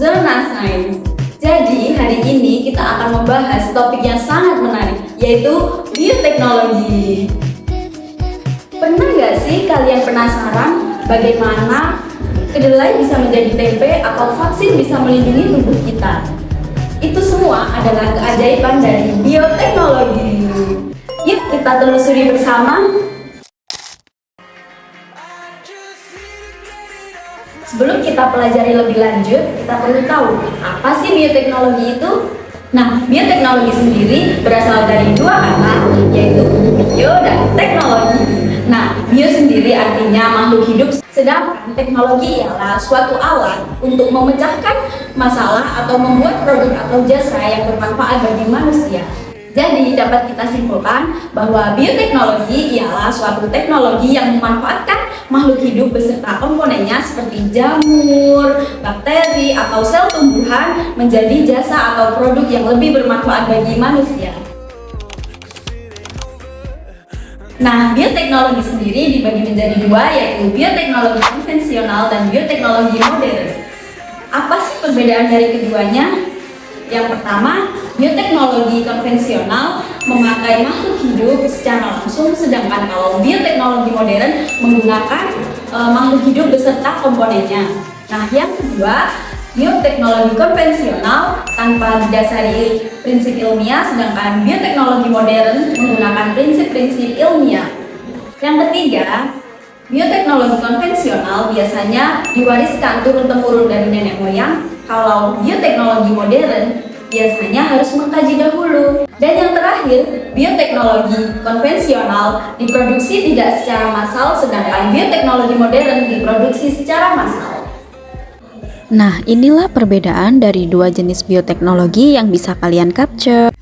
Zona Sains. Jadi hari ini kita akan membahas topik yang sangat menarik, yaitu bioteknologi. Pernah nggak sih kalian penasaran bagaimana kedelai bisa menjadi tempe atau vaksin bisa melindungi tubuh kita? Itu semua adalah keajaiban dari bioteknologi. Yuk kita telusuri bersama. Sebelum kita pelajari lebih lanjut, kita perlu tahu apa sih bioteknologi itu? Nah, bioteknologi sendiri berasal dari dua kata, yaitu bio dan teknologi. Nah, bio sendiri artinya makhluk hidup, sedangkan teknologi ialah suatu alat untuk memecahkan masalah atau membuat produk atau jasa yang bermanfaat bagi manusia. Jadi dapat kita simpulkan bahwa bioteknologi ialah suatu teknologi yang memanfaatkan makhluk hidup beserta komponennya seperti jamur, bakteri, atau sel tumbuhan menjadi jasa atau produk yang lebih bermanfaat bagi manusia. Nah, bioteknologi sendiri dibagi menjadi dua, yaitu bioteknologi konvensional dan bioteknologi modern. Apa sih perbedaan dari keduanya? Yang pertama, bioteknologi konvensional memakai makhluk hidup secara langsung, sedangkan kalau bioteknologi modern menggunakan makhluk hidup beserta komponennya. Nah, yang kedua, bioteknologi konvensional tanpa didasari prinsip ilmiah, sedangkan bioteknologi modern menggunakan prinsip-prinsip ilmiah. Yang ketiga, bioteknologi konvensional biasanya diwariskan turun-temurun dari nenek moyang. Kalau bioteknologi modern biasanya harus mengkaji dahulu. Dan yang terakhir, bioteknologi konvensional diproduksi tidak secara massal, sedangkan bioteknologi modern diproduksi secara massal. Nah, inilah perbedaan dari dua jenis bioteknologi yang bisa kalian capture.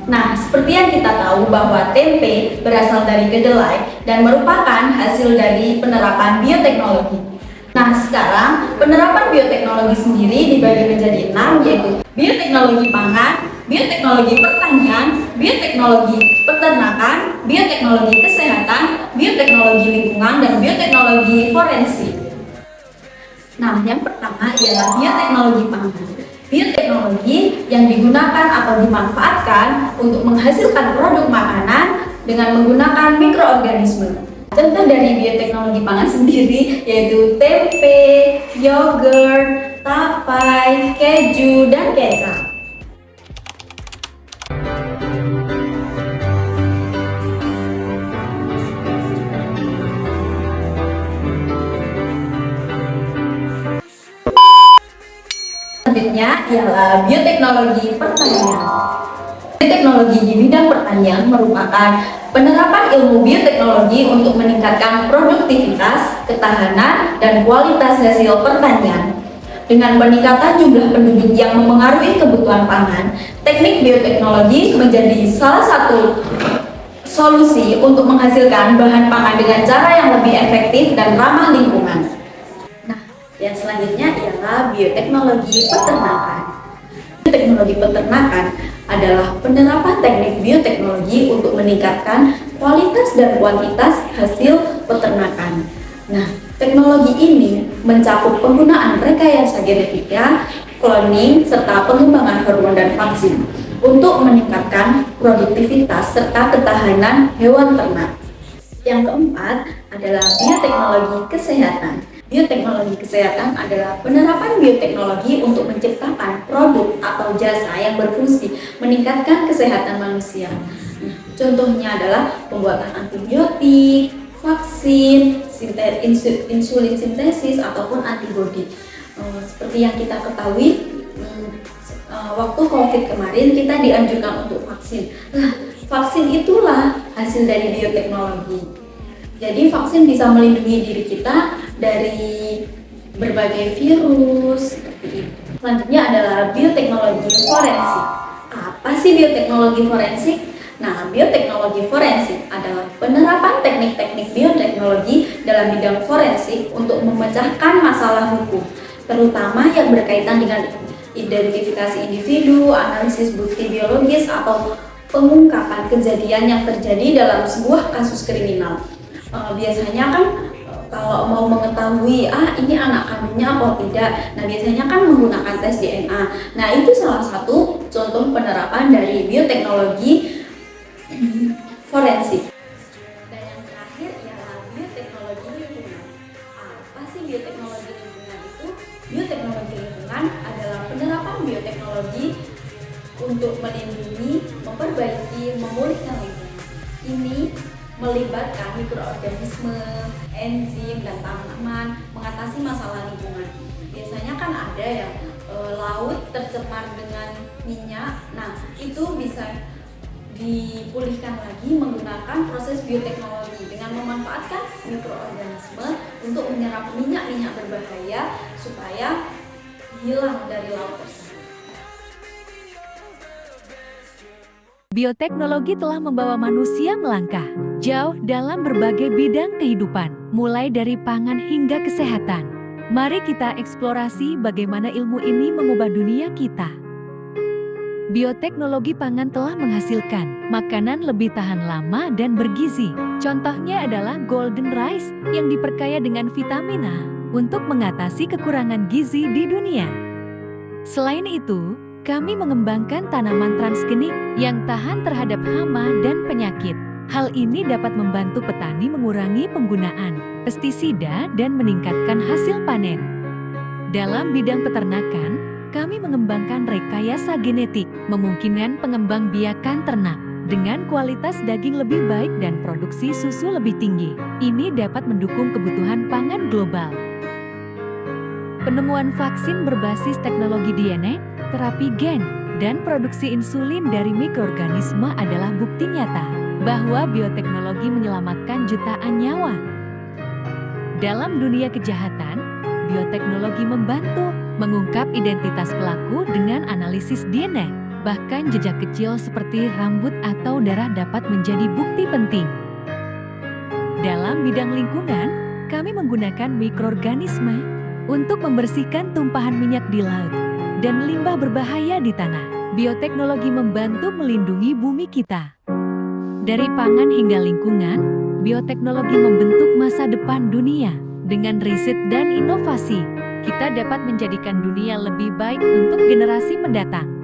Nah, seperti yang kita tahu bahwa tempe berasal dari kedelai dan merupakan hasil dari penerapan bioteknologi. Nah, sekarang penerapan bioteknologi sendiri dibagi menjadi 6, yaitu bioteknologi pangan, bioteknologi pertanian, bioteknologi peternakan, bioteknologi kesehatan, bioteknologi lingkungan, dan bioteknologi forensik. Nah, yang pertama ialah bioteknologi pangan. Bioteknologi yang digunakan atau dimanfaatkan untuk menghasilkan produk makanan dengan menggunakan mikroorganisme. Contoh dari bioteknologi pangan sendiri yaitu tempe, yogurt, tapai, keju, dan kecap. Selanjutnya ialah bioteknologi pertanian. Bioteknologi di bidang pertanian merupakan penerapan ilmu bioteknologi untuk meningkatkan produktivitas, ketahanan, dan kualitas hasil pertanian. Dengan peningkatan jumlah penduduk yang memengaruhi kebutuhan pangan, teknik bioteknologi menjadi salah satu solusi untuk menghasilkan bahan pangan dengan cara yang lebih efektif dan ramah lingkungan. Nah, yang selanjutnya ialah bioteknologi peternakan. Bioteknologi peternakan adalah penerapan teknik bioteknologi untuk meningkatkan kualitas dan kuantitas hasil peternakan. Nah, teknologi ini mencakup penggunaan rekayasa genetika, cloning, serta pengembangan hormon dan vaksin untuk meningkatkan produktivitas serta ketahanan hewan ternak. Yang keempat adalah bioteknologi kesehatan. Bioteknologi kesehatan adalah penerapan bioteknologi untuk menciptakan produk atau jasa yang berfungsi meningkatkan kesehatan manusia. Nah, contohnya adalah pembuatan antibiotik, vaksin, insulin sintesis, ataupun antibodi. Seperti yang kita ketahui, waktu COVID kemarin kita dianjurkan untuk vaksin. Nah, vaksin itulah hasil dari bioteknologi. Jadi vaksin bisa melindungi diri kita dari berbagai virus seperti itu. Selanjutnya adalah bioteknologi forensik. Apa sih bioteknologi forensik? Nah, bioteknologi forensik adalah penerapan teknik-teknik bioteknologi dalam bidang forensik untuk memecahkan masalah hukum, terutama yang berkaitan dengan identifikasi individu, analisis bukti biologis, atau pengungkapan kejadian yang terjadi dalam sebuah kasus kriminal. Biasanya kan kalau mau mengetahui ini anak kandungnya apa tidak, nah biasanya kan menggunakan tes DNA. Nah itu salah satu contoh penerapan dari bioteknologi forensik. Dan yang terakhir ialah bioteknologi lingkungan. Apa sih bioteknologi lingkungan itu? Bioteknologi lingkungan adalah penerapan bioteknologi untuk melindungi, memperbaiki, memulihkan lingkungan. Ini melibatkan mikroorganisme, enzim, dan tanaman mengatasi masalah lingkungan. Biasanya kan ada yang laut tercemar dengan minyak, nah itu bisa dipulihkan lagi menggunakan proses bioteknologi dengan memanfaatkan mikroorganisme untuk menyerap minyak-minyak berbahaya supaya hilang dari laut tersebut. Bioteknologi telah membawa manusia melangkah jauh dalam berbagai bidang kehidupan, mulai dari pangan hingga kesehatan. Mari kita eksplorasi bagaimana ilmu ini mengubah dunia kita. Bioteknologi pangan telah menghasilkan makanan lebih tahan lama dan bergizi. Contohnya adalah golden rice yang diperkaya dengan vitamin A untuk mengatasi kekurangan gizi di dunia. Selain itu, kami mengembangkan tanaman transgenik yang tahan terhadap hama dan penyakit. Hal ini dapat membantu petani mengurangi penggunaan pestisida dan meningkatkan hasil panen. Dalam bidang peternakan, kami mengembangkan rekayasa genetik, memungkinkan pengembangbiakan ternak dengan kualitas daging lebih baik dan produksi susu lebih tinggi. Ini dapat mendukung kebutuhan pangan global. Penemuan vaksin berbasis teknologi DNA, terapi gen, dan produksi insulin dari mikroorganisme adalah bukti nyata bahwa bioteknologi menyelamatkan jutaan nyawa. Dalam dunia kejahatan, bioteknologi membantu mengungkap identitas pelaku dengan analisis DNA. Bahkan jejak kecil seperti rambut atau darah dapat menjadi bukti penting. Dalam bidang lingkungan, kami menggunakan mikroorganisme untuk membersihkan tumpahan minyak di laut dan limbah berbahaya di tanah. Bioteknologi membantu melindungi bumi kita. Dari pangan hingga lingkungan, bioteknologi membentuk masa depan dunia. Dengan riset dan inovasi, kita dapat menjadikan dunia lebih baik untuk generasi mendatang.